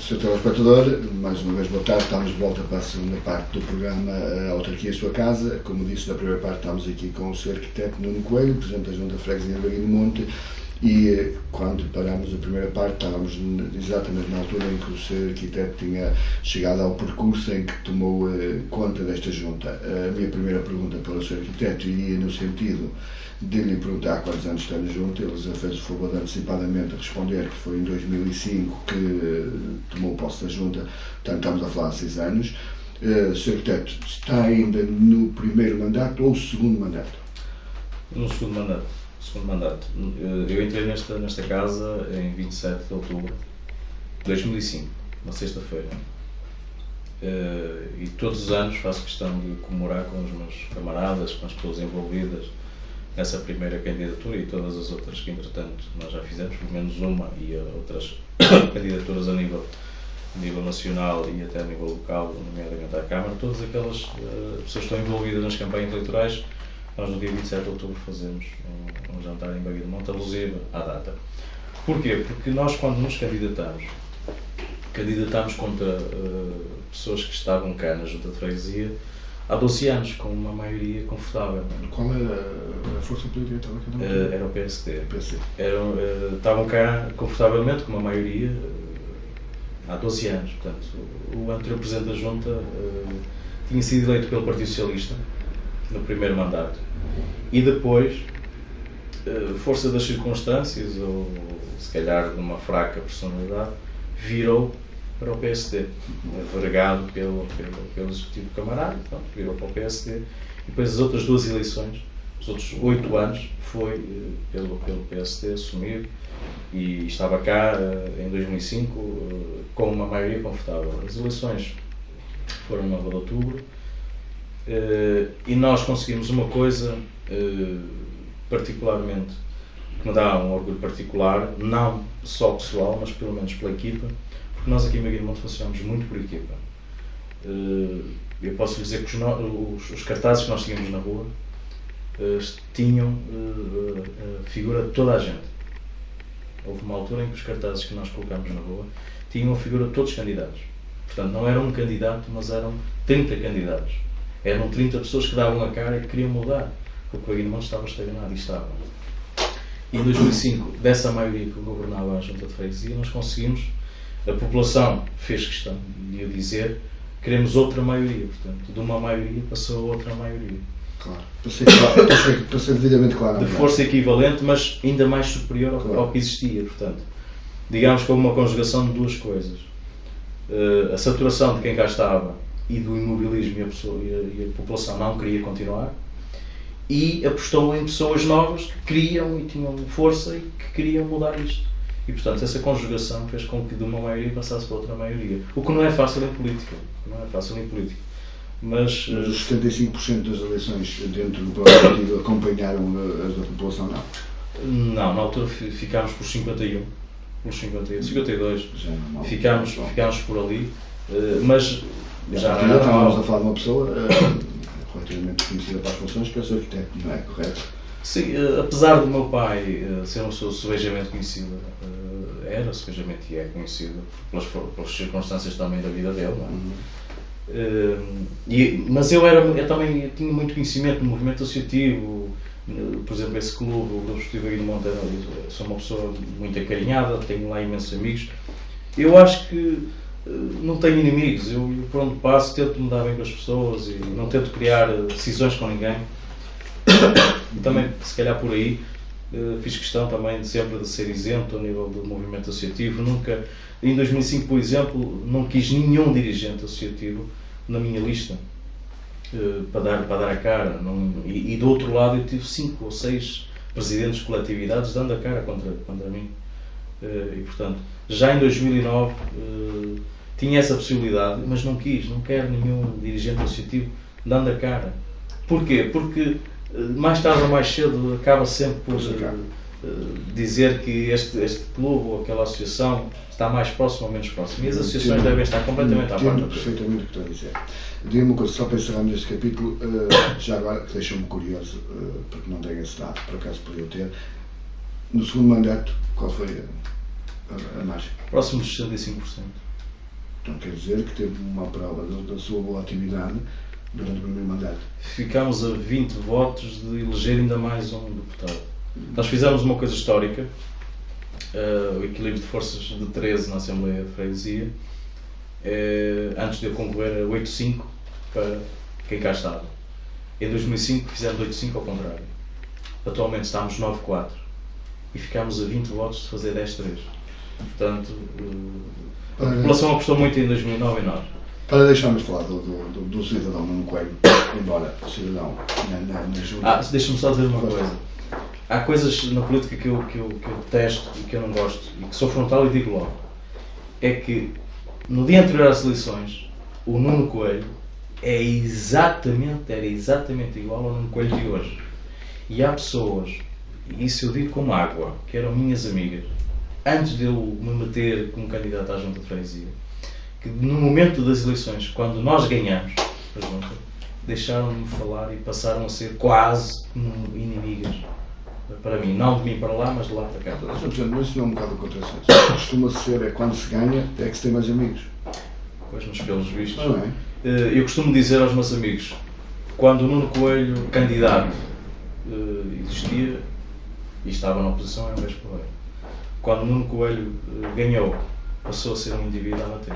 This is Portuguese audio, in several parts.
Sr. Telespectador, mais uma vez boa tarde, estamos de volta para a segunda parte do programa A Autarquia Sua Casa. Como disse, na primeira parte estamos aqui com o Sr. Arquiteto Nuno Coelho, Presidente da Junta de Freguesia de Baía do Monte, e quando parámos a primeira parte estávamos exatamente na altura em que o Sr. Arquiteto tinha chegado ao percurso em que tomou conta desta Junta. A minha primeira pergunta para o Sr. Arquiteto iria no sentido de lhe perguntar há quantos anos está na Junta. Ele já fez o favor de antecipadamente responder que foi em 2005 que tomou posse da Junta, portanto estamos a falar há 6 anos. Sr. Arquiteto, está ainda no primeiro mandato ou segundo mandato? No segundo mandato. Eu entrei nesta casa em 27 de outubro de 2005, uma sexta-feira. E todos os anos faço questão de comemorar com os meus camaradas, com as pessoas envolvidas nessa primeira candidatura e todas as outras que, entretanto, nós já fizemos, pelo menos uma, e outras candidaturas a nível nacional e até a nível local, nomeadamente à Câmara. Todas aquelas pessoas que estão envolvidas nas campanhas eleitorais, nós no dia 27 de outubro fazemos um jantar em Baía do Monte, alusivo à data. Porquê? Porque nós, quando nos candidatámos contra pessoas que estavam cá na Junta de Freguesia há 12 anos, com uma maioria confortável. Qual era a força política que estava aqui? Era o PSD. Estavam cá confortavelmente com uma maioria há 12 anos. Portanto, o anterior Presidente da Junta tinha sido eleito pelo Partido Socialista no primeiro mandato e depois, força das circunstâncias ou se calhar de uma fraca personalidade, virou para o PSD, vergado pelo Executivo Camarada, então, virou para o PSD, e depois as outras duas eleições, os outros 8 anos, foi pelo PSD assumido e estava cá em 2005 com uma maioria confortável. As eleições foram no 9 de outubro e nós conseguimos uma coisa particularmente, que me dá um orgulho particular, não só pessoal, mas pelo menos pela equipa, porque nós aqui em Baía do Monte funcionamos muito por equipa. Eu posso lhe dizer que os cartazes que nós tínhamos na rua tinham a figura de toda a gente. Houve uma altura em que os cartazes que nós colocámos na rua tinham a figura de todos os candidatos. Portanto, não era um candidato, mas eram 30 candidatos. Eram 30 pessoas que davam a cara e que queriam mudar, porque o Baía do Monte estava estagnado e estava. E em 2005, dessa maioria que governava a Junta de Freguesia, nós conseguimos, a população fez questão de eu dizer, queremos outra maioria, portanto, de uma maioria passou a outra maioria. Claro, para ser devidamente claro. De força equivalente, mas ainda mais superior ao que existia, portanto, digamos que houve uma conjugação de duas coisas. A saturação de quem cá estava e do imobilismo e a população não queria continuar, e apostou em pessoas novas que queriam e tinham força e que queriam mudar isto. E, portanto, essa conjugação fez com que de uma maioria passasse para outra maioria. O que não é fácil em política. Mas os 75% das eleições dentro do próprio partido acompanharam as da população, não? Não, na altura ficámos por 51. Por 52. Já não, ficámos por ali. Mas já não estávamos a falar de uma pessoa relativamente conhecida para as funções, que é o Sr. Arquiteto, não é correto? Sim, apesar do meu pai ser uma pessoa subejamente conhecida, era subejamente e é conhecido pelas circunstâncias também da vida dele, não é? Mas eu também tinha muito conhecimento no movimento associativo, por exemplo, esse clube, o Grupo Esportivo Baía do Monte, sou uma pessoa muito acarinhada, tenho lá imensos amigos. Eu acho que não tenho inimigos, eu por onde passo tento me dar bem com as pessoas e não tento criar decisões com ninguém. Também, se calhar por aí, fiz questão também sempre de ser isento a nível do movimento associativo. Nunca, em 2005, por exemplo, não quis nenhum dirigente associativo na minha lista para dar a cara. E do outro lado eu tive 5 ou 6 presidentes de coletividades dando a cara contra mim. E portanto, já em 2009 tinha essa possibilidade, mas não quero nenhum dirigente associativo dando a cara. Porquê? Porque mais tarde ou mais cedo acaba sempre por dizer que este clube ou aquela associação está mais próximo ou menos próximo. E as associações devem estar completamente à parte. Entendo perfeitamente o que estou a dizer. Diga-me uma coisa, só para encerrarmos este capítulo, já agora, que deixou-me curioso, porque não tenho esse dado, por acaso podia ter. No segundo mandato, qual foi a margem? Próximo dos 65%. Portanto, quer dizer que teve uma prova da sua boa atividade durante o primeiro mandato. Ficámos a 20 votos de eleger ainda mais um deputado. Nós fizemos uma coisa histórica, o equilíbrio de forças de 13 na Assembleia de Freguesia, antes de eu concorrer a 8-5 para quem cá estava. Em 2005 fizemos 8-5 ao contrário. Atualmente estamos 9-4 e ficámos a 20 votos de fazer 10-3. Portanto, a população apostou muito em 2009 e nós. Para deixarmos falar do cidadão Nuno Coelho, embora o cidadão na junta... Deixa-me só dizer uma coisa. Há coisas na política que eu detesto e que eu não gosto, e que sou frontal e digo logo. É que no dia anterior às eleições, o Nuno Coelho era exatamente igual ao Nuno Coelho de hoje. E há pessoas, e isso eu digo como água, que eram minhas amigas, antes de eu me meter como candidato à junta de freguesia, que no momento das eleições, quando nós ganhamos a junta, deixaram-me falar e passaram a ser quase inimigas. Para mim, não de mim para lá, mas de lá para cá. Mas isso não é um bocado o contrassenso. Costuma ser, quando se ganha, é que se tem mais amigos. Pois, mas pelos vistos. Não é? Eu costumo dizer aos meus amigos, quando o Nuno Coelho, candidato, existia e estava na oposição, é um gajo porreiro. Quando o Nuno Coelho ganhou, passou a ser um indivíduo a bater.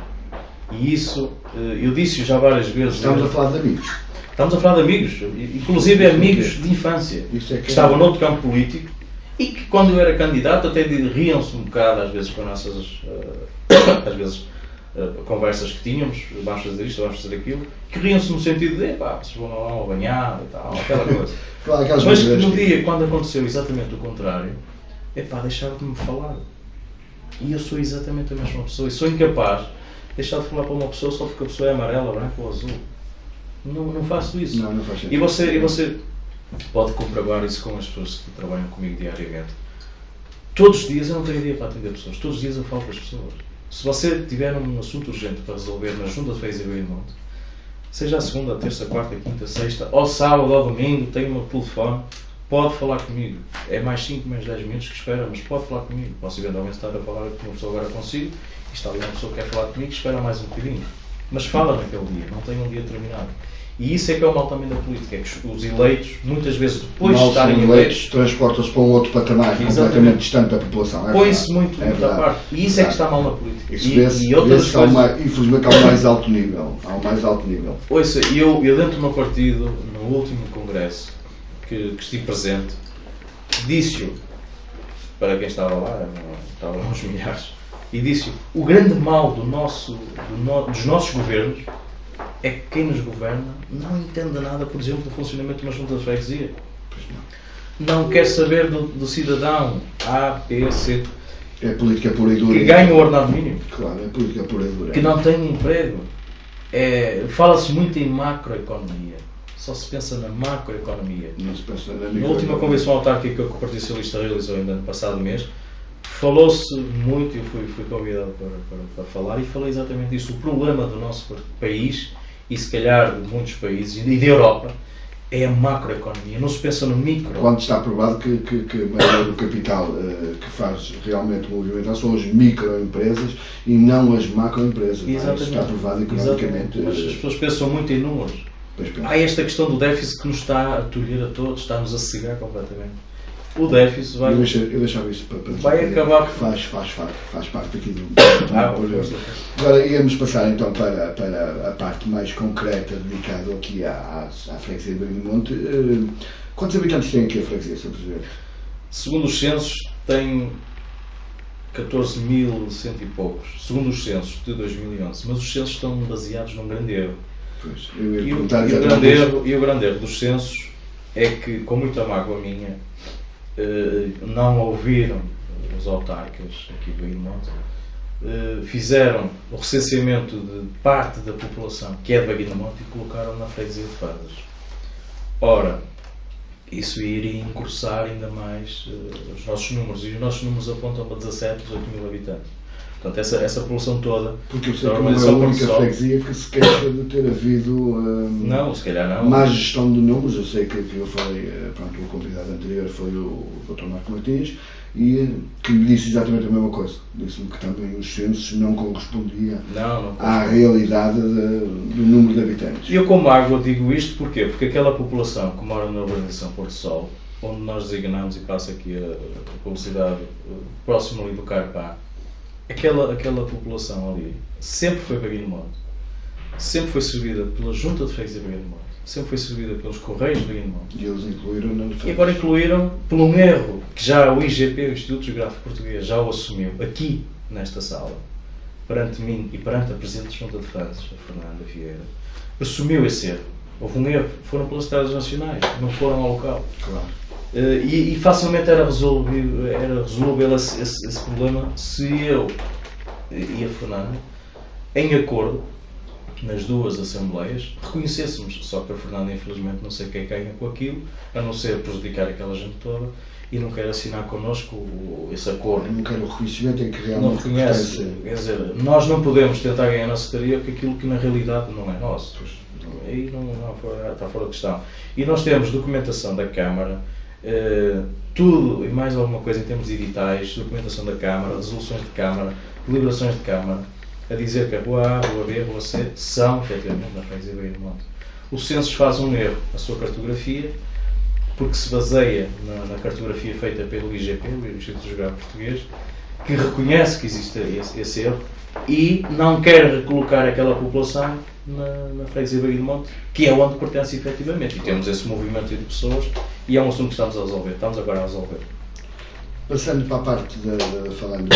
E isso, eu disse-o já várias vezes. Estamos a falar de amigos. Estamos a falar de amigos, inclusive amigos de infância, que estavam noutro campo político e que quando eu era candidato até riam-se um bocado às vezes com as nossas conversas que tínhamos, vamos fazer isto, vamos fazer aquilo, que riam-se no sentido de, vocês vão lá ao banhar e tal, aquela coisa. Claro, mas no dia, quando aconteceu exatamente o contrário, deixaram de me falar. E eu sou exatamente a mesma pessoa e sou incapaz de deixar de falar para uma pessoa só porque a pessoa é amarela, branca ou azul. Não faço isso. Não faz sentido. E você pode comprovar isso com as pessoas que trabalham comigo diariamente. Todos os dias eu não tenho dia para atender pessoas. Todos os dias eu falo para as pessoas. Se você tiver um assunto urgente para resolver na junta de freguesia do Monte, seja a segunda, a terça, a quarta, a quinta, a sexta, ou sábado ou domingo, tem o meu telefone, pode falar comigo. É mais 5, mais 10 minutos que espera, mas pode falar comigo. Posso eventualmente estar a falar com uma pessoa agora consigo, e está ali uma pessoa que quer falar comigo, espera mais um bocadinho. Mas fala naquele dia, não tem um dia terminado. E isso é que é o mal também da política, é que os eleitos, muitas vezes depois de estarem eleitos, transportam-se para um outro patamar completamente distante da população. Põe-se muito à parte. E isso é que está mal na política. E outras coisas... Infelizmente há um mais alto nível. Ouça, eu dentro do meu partido, no último congresso que estive presente, disse-o, para quem estava lá, estavam lá uns milhares, e disse-o, o grande mal dos nossos governos é que quem nos governa não entende nada, por exemplo, do funcionamento de uma junta de freguesia. Não quer saber do cidadão A, B, C. É política pura e dura. Que ganha o ordenado mínimo. Claro, é política pura e dura. Que não tem emprego. Fala-se muito em macroeconomia. Só se pensa na macroeconomia. Não se pensa na Na última convenção autárquica que o Partido Socialista realizou ainda no passado mês, falou-se muito, eu fui convidado para falar e falei exatamente disso. O problema do nosso país, e se calhar de muitos países e da Europa, é a macroeconomia, não se pensa no micro. Quando está provado que a maioria do capital que faz realmente movimentação são as microempresas e não as macroempresas. Exatamente. Isso está provado economicamente. Mas as pessoas pensam muito em números. Há esta questão do déficit que nos está a tolher a todos, está-nos a cegar completamente. O déficit vai... Eu deixava isso para vai acabar... Faz parte aqui do projeto. Agora íamos passar então para a parte mais concreta dedicada aqui à freguesia de Braganmonte. Quantos habitantes tem aqui a freguesia, Sr. Presidente? Segundo os censos, tem 14.100 e poucos. Segundo os censos de 2011. Mas os censos estão baseados num grande erro. Pois, e o grande erro dos censos é que, com muita mágoa minha, não ouviram os autárquicos aqui do Braganmonte, fizeram o recenseamento de parte da população que é de Braganmonte e colocaram na freguesia de Fadas. Ora, isso iria encurçar ainda mais os nossos números, e os nossos números apontam para 17, 18 mil habitantes. Portanto, essa população toda. Porque eu sei que não é a única freguesia que se queixa de ter havido não, se calhar não. má gestão de números. Eu sei que eu falei, pronto, o convidado anterior foi o Dr. Marco Martins, e que me disse exatamente a mesma coisa. Disse-me que também os censos não correspondiam à realidade do número de habitantes. E eu, como água, digo isto porquê? Porque aquela população que mora na urbanização Porto Sol, onde nós designamos, e passa aqui a publicidade, próximo ali do Carpá, aquela população ali sempre foi Braguinho Monte, sempre foi servida pela Junta de Freguesia de Braguinho Monte, sempre foi servida pelos Correios de Braguinho Monte. E eles incluíram na E agora incluíram por um erro que já o IGP, o Instituto Geográfico Português, já o assumiu aqui nesta sala, perante mim e perante a Presidente da Junta de Freguesias, a Fernanda Vieira, assumiu esse erro. Houve um erro, foram pelas estradas nacionais, não foram ao local. Claro. E facilmente era resolvível esse problema se eu e a Fernanda, em acordo, nas duas assembleias, reconhecêssemos. Só que a Fernanda, infelizmente, não sei quem ganha com aquilo, a não ser prejudicar aquela gente toda, e não quer assinar connosco esse acordo. Não quer o reconhecimento em que realmente não reconhece. Quer dizer, nós não podemos tentar ganhar na secretaria com aquilo que na realidade não é nosso. Aí está fora de questão. E nós temos documentação da Câmara, tudo e mais alguma coisa em termos editais, documentação da Câmara, resoluções de Câmara, deliberações de Câmara, a dizer que a Rua A, Rua B, Rua C são efetivamente na freguesia de Braguinho de Monte. O Census faz um erro na sua cartografia, porque se baseia na cartografia feita pelo IGP, o Instituto Geográfico Português, que reconhece que existe esse erro e não quer recolocar aquela população na freguesia de Braguinho de Monte, que é onde pertence efetivamente. E temos esse movimento de pessoas e é um assunto que estamos a resolver. Estamos agora a resolver. Passando para a parte falando,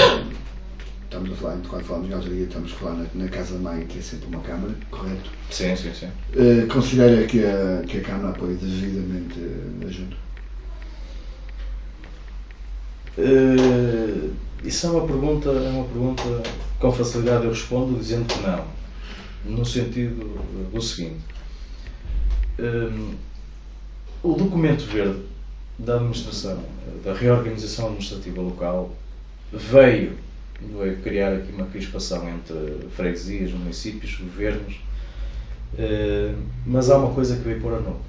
estamos a falar, quando falamos de autoria, estamos a falar na Casa-Mãe, que é sempre uma Câmara, correto? Sim. Considera que a Câmara apoia devidamente a Junta? Isso é uma pergunta com facilidade eu respondo dizendo que não, no sentido do seguinte: o documento verde da administração, da reorganização administrativa local, veio criar aqui uma crispação entre freguesias, municípios, governos, mas há uma coisa que veio pôr a novo,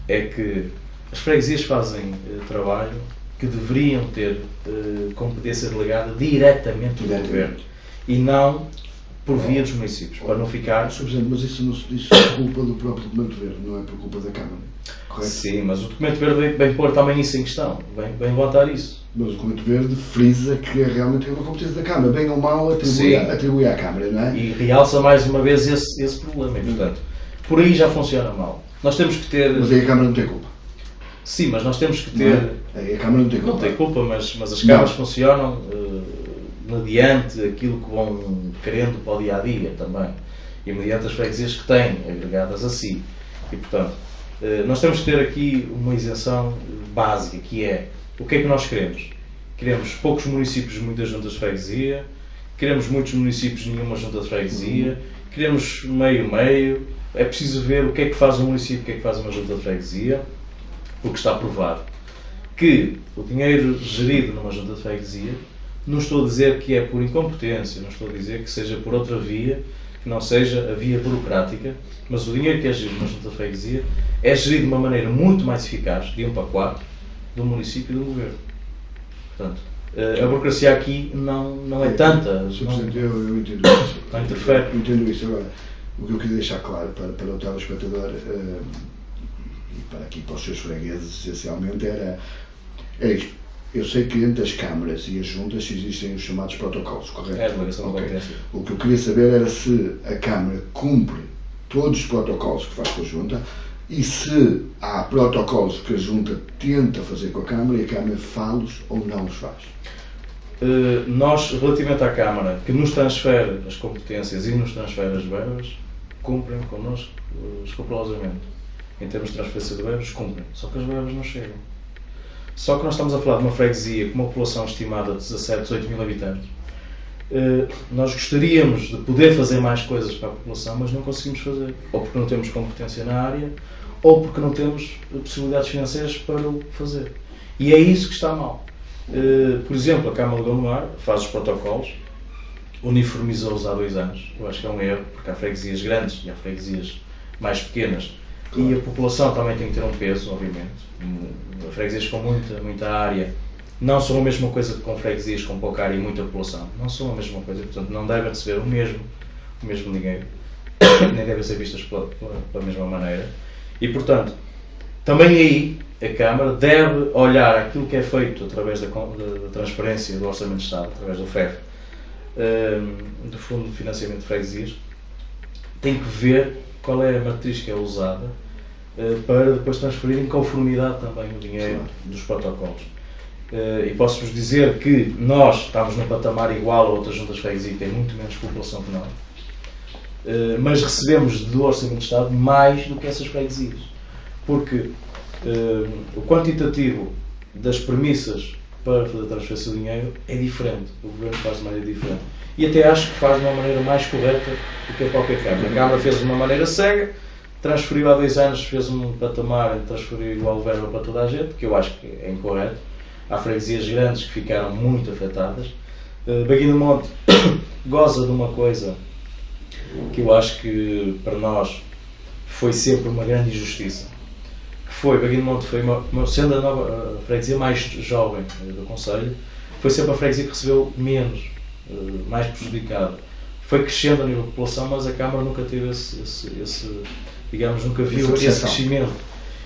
é que as freguesias fazem trabalho que deveriam ter competência delegada diretamente do governo e não por via dos municípios, para não ficar... Sr. Presidente, mas isso é culpa do próprio documento verde, não é por culpa da Câmara, correto? Sim, mas o documento verde vem pôr também isso em questão, vem levantar isso. Mas o documento verde frisa que realmente é uma competência da Câmara, bem ou mal atribui à Câmara, não é? E realça mais uma vez esse problema, e portanto, por aí já funciona mal. Nós temos que ter... Mas aí a Câmara não tem culpa. Sim, mas nós temos que ter... Aí a Câmara não tem culpa. Não tem culpa, mas as câmaras funcionam mediante aquilo que vão querendo para o dia-a-dia também. E mediante as freguesias que têm, agregadas a si. E, portanto, nós temos que ter aqui uma isenção básica, que é o que é que nós queremos. Queremos poucos municípios, muitas juntas de freguesia. Queremos muitos municípios, nenhuma junta de freguesia. Queremos meio-meio. É preciso ver o que é que faz um município, o que é que faz uma junta de freguesia, porque está provado que o dinheiro gerido numa junta de freguesia, não estou a dizer que é por incompetência, não estou a dizer que seja por outra via, que não seja a via burocrática, mas o dinheiro que é gerido numa junta de freguesia é gerido de uma maneira muito mais eficaz, de 1 para 4, do município e do governo. Portanto, a burocracia aqui não é tanta. Sr. Presidente, eu entendo isso. Não interfere. Eu entendo isso. Agora, o que eu queria deixar claro para o telespectador e para os seus fregueses, essencialmente, era isto. Eu sei que entre as câmaras e as juntas existem os chamados protocolos, correto? É a delegação da competência. O que eu queria saber era se a Câmara cumpre todos os protocolos que faz com a Junta e se há protocolos que a Junta tenta fazer com a Câmara e a Câmara faz-los ou não os faz. Nós, relativamente à Câmara, que nos transfere as competências e nos transfere as verbas, cumprem connosco escrupulosamente. Em termos de transferência de verbas, cumprem. Só que as verbas não chegam. Só que nós estamos a falar de uma freguesia com uma população estimada de 17, 18 mil habitantes. Nós gostaríamos de poder fazer mais coisas para a população, mas não conseguimos fazer. Ou porque não temos competência na área, ou porque não temos possibilidades financeiras para o fazer. E é isso que está mal. Por exemplo, a Câmara de Gondomar faz os protocolos, uniformizou-os há 2 anos. Eu acho que é um erro, porque há freguesias grandes e há freguesias mais pequenas. Claro. E a população também tem que ter um peso, obviamente. Freguesias com muita área não são a mesma coisa que com freguesias com pouca área e muita população. Não são a mesma coisa, portanto não devem receber o mesmo dinheiro, nem devem ser vistas pela mesma maneira. E portanto, também aí a Câmara deve olhar aquilo que é feito através da transferência do Orçamento de Estado, através do FEF, do Fundo de Financiamento de Freguesias, tem que ver qual é a matriz que é usada para depois transferir em conformidade também o dinheiro dos protocolos. E posso-vos dizer que nós estamos num patamar igual a outras juntas de freguesia que têm muito menos população que nós, mas recebemos do Orçamento de Estado mais do que essas freguesias, porque o quantitativo das premissas para fazer a transferência do dinheiro é diferente, o Governo faz de maneira diferente, e até acho que faz de uma maneira mais correta do que a própria Câmara. A Câmara fez de uma maneira cega, transferiu há 2 anos, fez um patamar, transferiu igual verba para toda a gente, que eu acho que é incorreto. Há freguesias grandes que ficaram muito afetadas. Baguio do Monte goza de uma coisa que eu acho que para nós foi sempre uma grande injustiça. Que foi, Baguio do Monte foi sendo a nova freguesia mais jovem do Conselho, foi sempre a freguesia que recebeu menos, mais prejudicada. Foi crescendo a nível de população, mas a Câmara nunca teve digamos, nunca viu esse crescimento.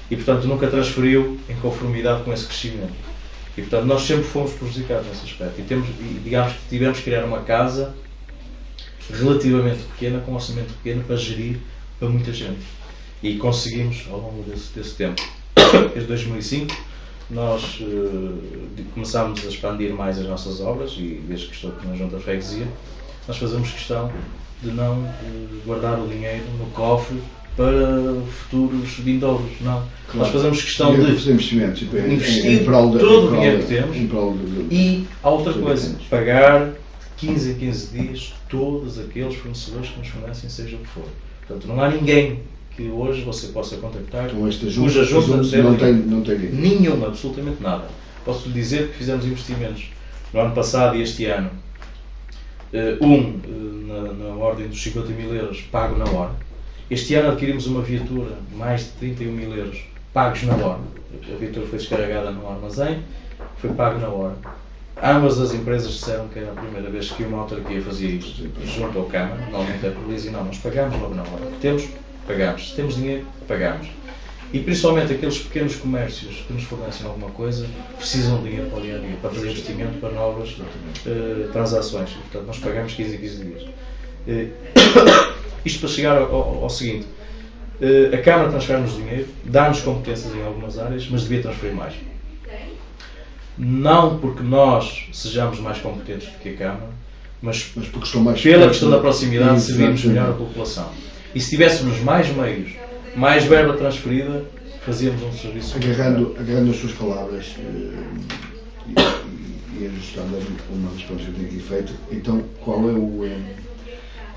E portanto nunca transferiu em conformidade com esse crescimento. E portanto nós sempre fomos prejudicados nesse aspecto. E digamos que tivemos que criar uma casa relativamente pequena, com um orçamento pequeno, para gerir para muita gente. E conseguimos ao longo desse tempo. Desde 2005 nós começámos a expandir mais as nossas obras, e desde que estou na Junta de Freguesia, nós fazemos questão de não guardar o dinheiro no cofre para futuros vindouros, não. Claro. Nós fazemos questão de investir todo o dinheiro que temos e há outra coisa, pagar 15 em 15 dias todos aqueles fornecedores que nos fornecem, seja o que for. Portanto, não há ninguém que hoje você possa contactar cuja junta não tem nenhuma, absolutamente nada. Posso lhe dizer que fizemos investimentos no ano passado e este ano, na ordem dos 50 mil euros pago na hora. Este ano adquirimos uma viatura, mais de 31 mil euros, pagos na hora. A viatura foi descarregada no armazém, foi pago na hora. Ambas as empresas disseram que era a primeira vez que uma autarquia fazia isto junto ao Câmara. Normalmente é por isso, e não, nós pagamos logo na hora. Temos, pagamos. Se temos dinheiro, pagamos. E principalmente aqueles pequenos comércios que nos fornecem alguma coisa, precisam de dinheiro para o dia a dia, para fazer investimento, para novas transações. E, portanto, nós pagamos 15 em 15 dias. Isto para chegar ao seguinte: a Câmara transfere-nos dinheiro, dá-nos competências em algumas áreas, mas devia transferir mais. Não porque nós sejamos mais competentes do que a Câmara, mas porque estão mais pela questão da proximidade, servimos melhor a população. E se tivéssemos mais meios, mais verba transferida, fazíamos um serviço. Agarrando as suas palavras e ajustando uma das perguntas que eu tenho aqui feito, então qual é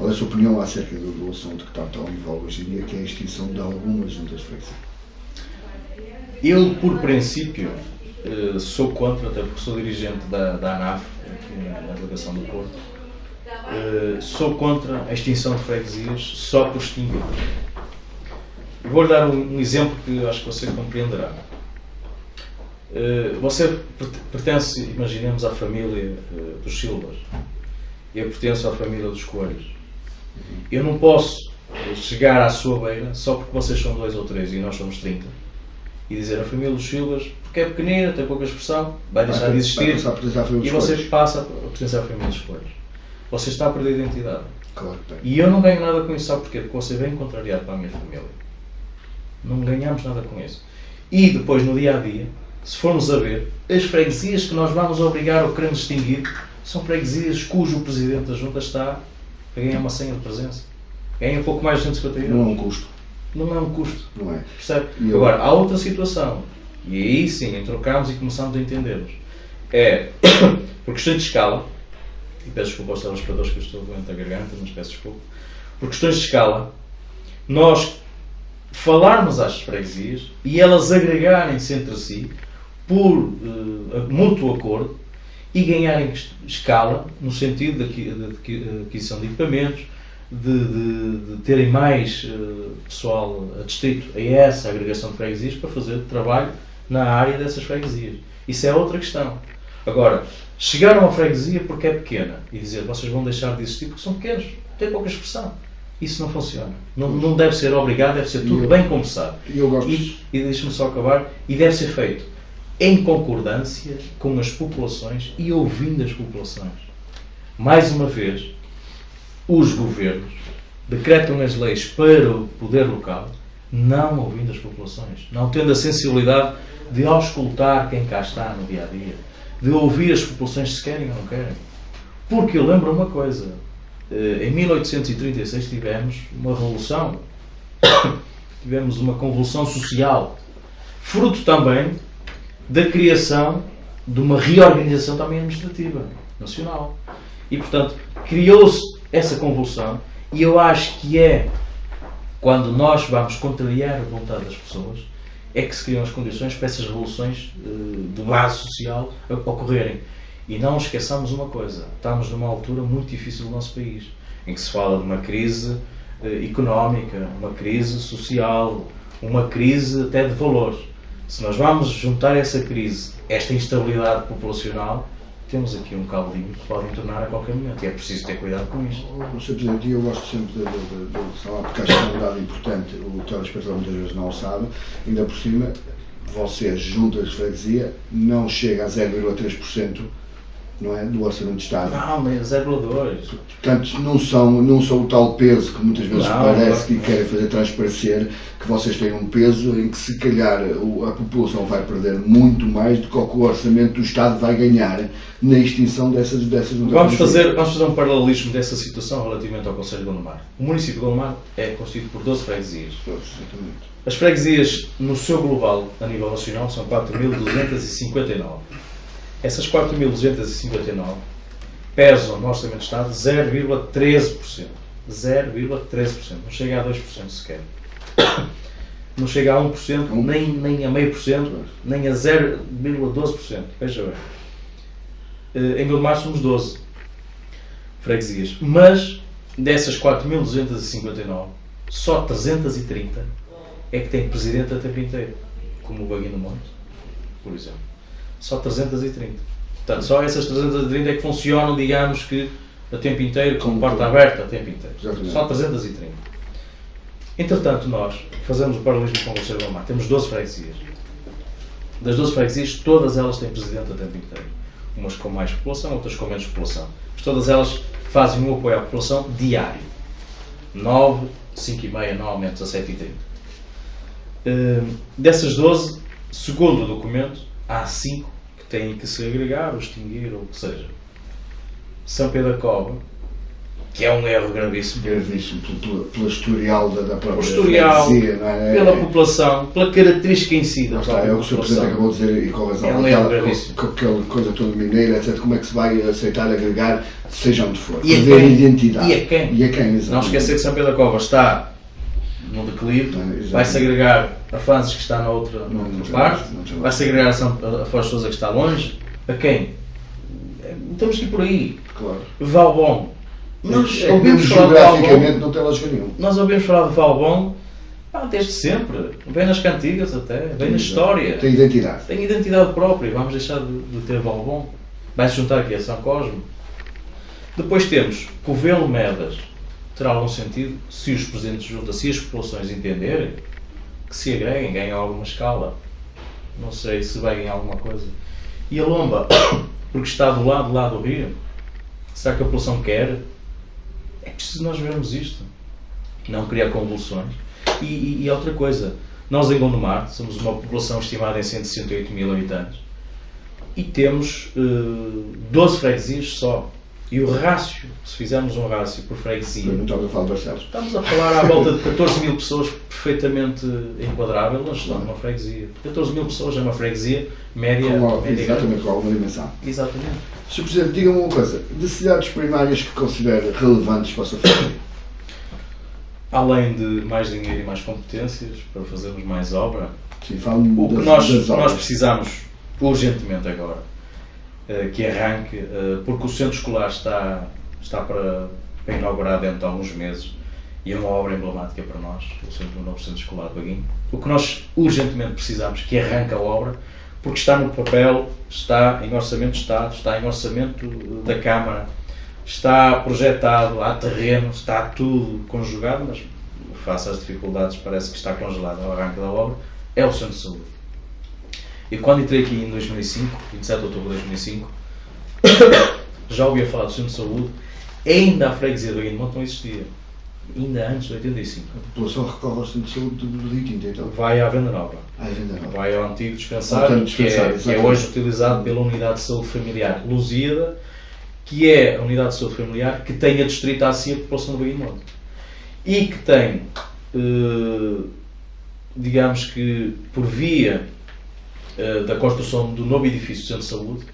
a sua opinião acerca do assunto que está tão em voga hoje em dia, que é a extinção de algumas juntas de freguesia? Eu, por princípio, sou contra, até porque sou dirigente da ANAF, aqui na delegação do Porto, sou contra a extinção de freguesias só por extinguir. Vou-lhe dar um exemplo que acho que você compreenderá. Você pertence, imaginemos, à família dos Silvas. Eu pertenço à família dos Coelhos. Eu não posso chegar à sua beira só porque vocês são 2 ou 3 e nós somos 30 e dizer a família dos Silvas, porque é pequenina, tem pouca expressão, vai deixar de existir e você passa a pertencer à família dos Coelhos. Você está a perder identidade. Claro, e eu não ganho nada com isso, sabe porquê? Porque você vem contrariado para a minha família. Não ganhamos nada com isso. E depois, no dia a dia, se formos a ver, as freguesias que nós vamos obrigar ou queremos extinguir são freguesias cujo presidente da junta está a ganhar uma senha de presença. Ganha pouco mais de 150 euros. Não é um custo. Não é um custo. Não é. Percebe? Agora, há outra situação. E aí sim, entrocamos e começamos a entender-nos. É, por questões de escala, e peço desculpa aos telespectadores que eu estou doente da garganta, mas peço desculpa. Por questões de escala, nós falarmos às freguesias e elas agregarem-se entre si por mútuo acordo e ganharem escala, no sentido de aquisição de equipamentos, de terem mais pessoal adscrito a essa agregação de freguesias para fazer trabalho na área dessas freguesias. Isso é outra questão. Agora, chegar a uma freguesia porque é pequena e dizer vocês vão deixar de existir porque são pequenos, têm pouca expressão. Isso não funciona. Não deve ser obrigado, deve ser tudo bem conversado. E deixe-me só acabar, e deve ser feito em concordância com as populações e ouvindo as populações. Mais uma vez, os governos decretam as leis para o poder local, não ouvindo as populações, não tendo a sensibilidade de auscultar quem cá está no dia-a-dia, de ouvir as populações se querem ou não querem. Porque eu lembro uma coisa, em 1836 tivemos uma revolução, tivemos uma convulsão social, fruto também da criação de uma reorganização também administrativa, nacional. E, portanto, criou-se essa convulsão e eu acho que é quando nós vamos contrariar a vontade das pessoas é que se criam as condições para essas revoluções de base social ocorrerem. E não esqueçamos uma coisa, estamos numa altura muito difícil do nosso país, em que se fala de uma crise económica, uma crise social, uma crise até de valores. Se nós vamos juntar essa crise, esta instabilidade populacional, temos aqui um caldinho que pode entornar a qualquer momento e é preciso ter cuidado com isto. Sr. Presidente, eu gosto sempre de falar porque acho que é um dado importante, o telespectador muitas vezes não o sabe, ainda por cima, você junta de freguesia, não chega a 0,3%, não é, do Orçamento de Estado. Não, nem 0,2%. Portanto, não são o tal peso que muitas vezes parece que querem fazer transparecer, que vocês têm um peso em que se calhar a população vai perder muito mais do que o que o Orçamento do Estado vai ganhar na extinção dessas vamos fazer um paralelismo dessa situação relativamente ao Conselho de Gondomar. O município de Gondomar é constituído por 12 freguesias. Exatamente. As freguesias, no seu global, a nível nacional, são 4.259. Essas 4.259 pesam no Orçamento de Estado 0,13%. 0,13%. Não chega a 2% sequer. Não chega a 1%, nem a meio por cento, nem a 0,12%. Veja bem. Em Gondomar somos 12 freguesias. Mas, dessas 4.259, só 330 é que tem presidente a tempo inteiro. Como o Baguinho do Monte, por exemplo. Só 330. Portanto, só essas 330 é que funcionam, digamos que, a tempo inteiro, com porta aberta a tempo inteiro. Exatamente. Só 330. Entretanto, nós fazemos o paralelismo com o Conselho de Gondomar. Temos 12 freguesias. Das 12 freguesias, todas elas têm presidente a tempo inteiro. Umas com mais população, outras com menos população. Mas todas elas fazem um apoio à população diário. 9, 5h30, normalmente 17h30. Dessas 12, segundo o documento, há 5 que têm que se agregar ou extinguir, ou o que seja. São Pedro da Cova, que é um erro gravíssimo. Gravíssimo pelo historial da própria freguesia, não é? Pela população, pela característica em si da própria é o que o Sr. Presidente acabou de dizer e com razão. É um erro gravíssimo. Com aquela coisa toda mineira, etc. Como é que se vai aceitar agregar, seja onde for? E a quem? Identidade. E a quem? E a quem, exatamente. Não esquecer que São Pedro da Cova está no declive, vai-se agregar a Fanses que está na outra parte, vai-se agregar a Foz de Sousa que está longe. A quem? Temos que ir por aí. Claro. Valbom. Nós ouvimos geograficamente, não tem lógica nenhuma. Nós ouvimos falar de Valbom desde sempre. Vem nas cantigas até, vem na história. Tem identidade. Tem identidade própria. Vamos deixar de ter Valbom. Vai-se juntar aqui a São Cosme. Depois temos Covelo Medas. Terá algum sentido se os presentes juntas, se as populações entenderem que se agreguem, ganhem alguma escala. Não sei se vai ganhar alguma coisa. E a Lomba, porque está do lado do rio, será que a população quer? É preciso nós vermos isto. Não criar convulsões. E outra coisa, nós em Gondomar somos uma população estimada em 168.000 habitantes e temos 12 freguesias só. E o rácio, se fizermos um rácio por freguesia, não estamos a falar de Barcelos. Estamos a falar à volta de 14.000 pessoas perfeitamente enquadrável na gestão de uma freguesia. 14.000 pessoas é uma freguesia média. Exatamente, com alguma dimensão. Exatamente. Sr. Presidente, diga-me uma coisa. De cidades primárias que considera relevantes para a sua freguesia? Além de mais dinheiro e mais competências para fazermos mais obra, sim, falo o que nós precisamos urgentemente agora que arranque, porque o centro escolar está para inaugurar dentro de alguns meses e é uma obra emblemática para nós, o novo centro escolar de Baguinho. O que nós urgentemente precisamos que arranque a obra, porque está no papel, está em orçamento de Estado, está em orçamento da Câmara, está projetado, há terreno, está tudo conjugado, mas face às dificuldades parece que está congelado ao arranque da obra, é o centro de saúde. E quando entrei aqui em 2005, 27 de outubro de 2005, já ouvia falar do centro de saúde, ainda a freguesia de Baguinho de Monte não existia, ainda antes de 85. A população recorre ao centro de saúde do Diquinto, então? Vai à Venda Nova. Vai ao antigo dispensário, que é hoje utilizado pela Unidade de Saúde Familiar Lusíada, que é a Unidade de Saúde Familiar que tem a distrito a si a população de Baguinho de Monte. E que tem, digamos que por via da construção do novo edifício do Centro de Saúde,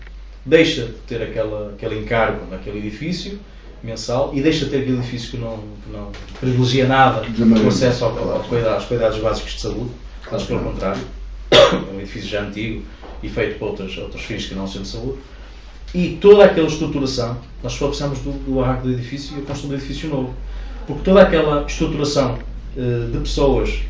deixa de ter aquele encargo naquele edifício mensal e deixa de ter aquele edifício que não privilegia nada o acesso aos cuidados básicos de saúde, mas pelo contrário, é um edifício já antigo e feito para outros fins que não o Centro de Saúde. E toda aquela estruturação, nós só precisamos do arranque do edifício e a construção do edifício novo. Porque toda aquela estruturação de pessoas,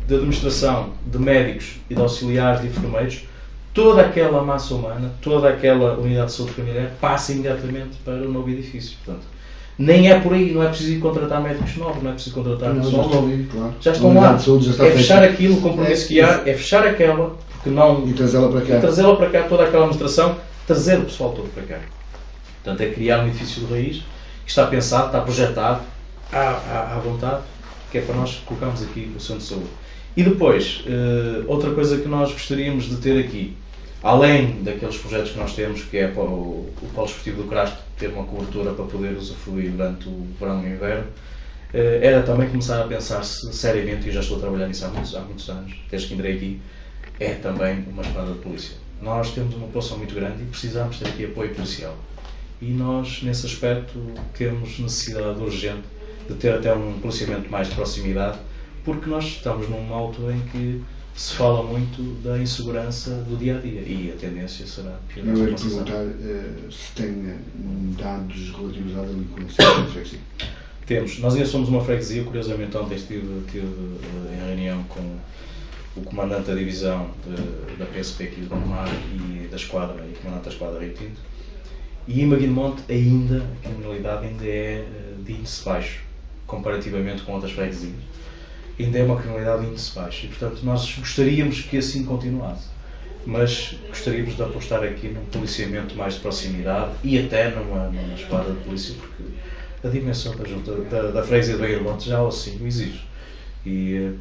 de administração, de médicos e de auxiliares, de enfermeiros, toda aquela massa humana, toda aquela unidade de saúde familiar passa imediatamente para o novo edifício. Portanto, nem é por aí, não é preciso ir contratar médicos novos, não é preciso contratar pessoal novo. Claro. Já estão lá. É fechar aquilo, o compromisso que há, é fechar aquela, porque não... E trazê-la para cá. E trazê-la para cá, toda aquela administração, trazer o pessoal todo para cá. Portanto, é criar um edifício de raiz que está pensado, está projetado, à vontade, que é para nós colocarmos aqui o centro de saúde. E depois, outra coisa que nós gostaríamos de ter aqui, além daqueles projetos que nós temos, que é para o Polo Esportivo do Crasto ter uma cobertura para poder usufruir durante o verão e o inverno, era também começar a pensar-se seriamente, e eu já estou a trabalhar nisso há muitos anos, desde que entrei aqui, é também uma esquadra de polícia. Nós temos uma população muito grande e precisamos ter aqui apoio policial. E nós, nesse aspecto, temos necessidade urgente de ter até um policiamento mais de proximidade, porque nós estamos numa altura em que se fala muito da insegurança do dia-a-dia e a tendência será piorar. Eu ia perguntar se tem dados relativos à delinquência da freguesia. Temos. Nós ainda somos uma freguesia, curiosamente ontem estive em reunião com o comandante da divisão da PSP aqui de Gondomar e da esquadra, e o comandante da esquadra Rio Tinto, e em Baguinho de Monte ainda, a criminalidade ainda é de índice baixo, comparativamente com outras freguesias. Ainda é uma criminalidade de índice baixo e, portanto, nós gostaríamos que assim continuasse, mas gostaríamos de apostar aqui num policiamento mais de proximidade e até numa esquadra de polícia, porque a dimensão da freguesia de Baguinho de Monte já assim o exige. E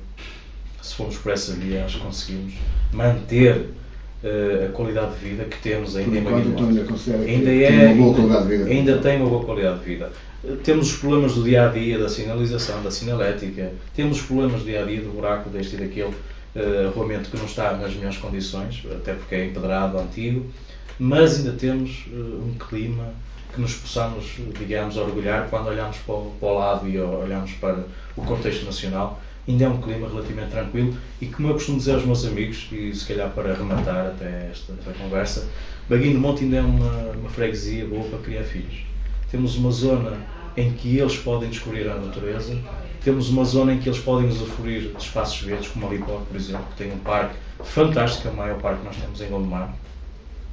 se formos por essa via, acho que conseguimos manter a qualidade de vida que temos ainda em Baguinho de Monte. Ainda tem uma boa qualidade de vida. Temos os problemas do dia-a-dia, da sinalização, da sinalética, temos os problemas do dia-a-dia, do buraco, deste e daquele, arruamento que não está nas melhores condições, até porque é empedrado, antigo, mas ainda temos um clima que nos possamos, digamos, orgulhar quando olhamos para o lado e olhamos para o contexto nacional. Ainda é um clima relativamente tranquilo e, como eu costumo dizer aos meus amigos, e se calhar para rematar até esta conversa, Baguinho de Monte ainda é uma freguesia boa para criar filhos. Temos uma zona em que eles podem descobrir a natureza, temos uma zona em que eles podem usufruir de espaços verdes, como a Lipoc, por exemplo, que tem um parque fantástico, é o maior parque que nós temos em Gondomar,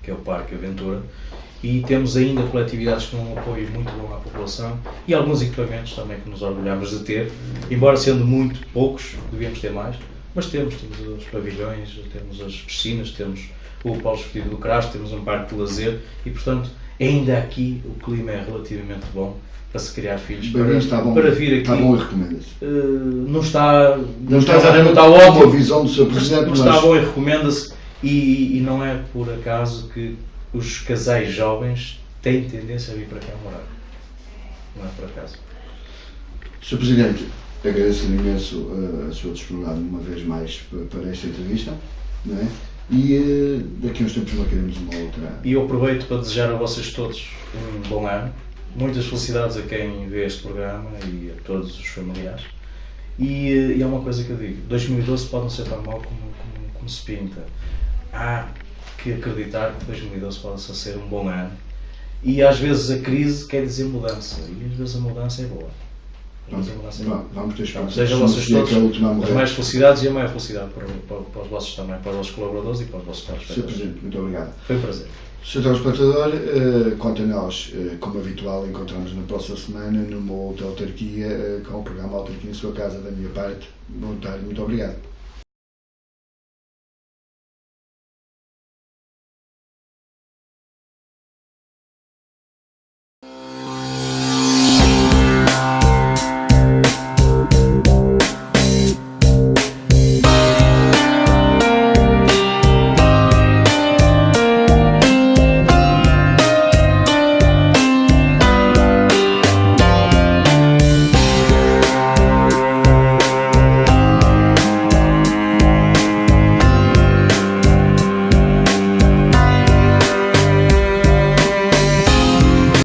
que é o Parque Aventura, e temos ainda coletividades com um apoio muito bom à população e alguns equipamentos também que nos orgulhamos de ter, embora sendo muito poucos, devíamos ter mais, mas temos os pavilhões, temos as piscinas, temos o Polo Esportivo do Crasto, temos um parque de lazer e, portanto, ainda aqui o clima é relativamente bom para se criar filhos, para vir aqui. Está bom e recomenda-se. Não está óbvio a visão do Sr. Presidente, mas está bom e recomenda-se e não é por acaso que os casais jovens têm tendência a vir para cá morar. Não é por acaso. Sr. Presidente, agradeço-lhe imenso a sua disponibilidade uma vez mais para esta entrevista, não é? E daqui a uns tempos marcaremos uma outra. E eu aproveito para desejar a vocês todos um bom ano, muitas felicidades a quem vê este programa e a todos os familiares. E é uma coisa que eu digo: 2012 pode não ser tão mau como se pinta. Há que acreditar que 2012 possa ser um bom ano. E às vezes a crise quer dizer mudança, e às vezes a mudança é boa. Vamos ter esperança. Seja vocês todos as mais Sr. felicidades e a maior felicidade para os vossos também, para os vossos colaboradores e para os vossos telespectadores. Presidente, muito obrigado. Foi um prazer. Sr. Telespectador, quanto a nós, como habitual, encontramos na próxima semana numa outra autarquia com o programa Autarquia em Sua Casa. Da minha parte, boa tarde, muito obrigado.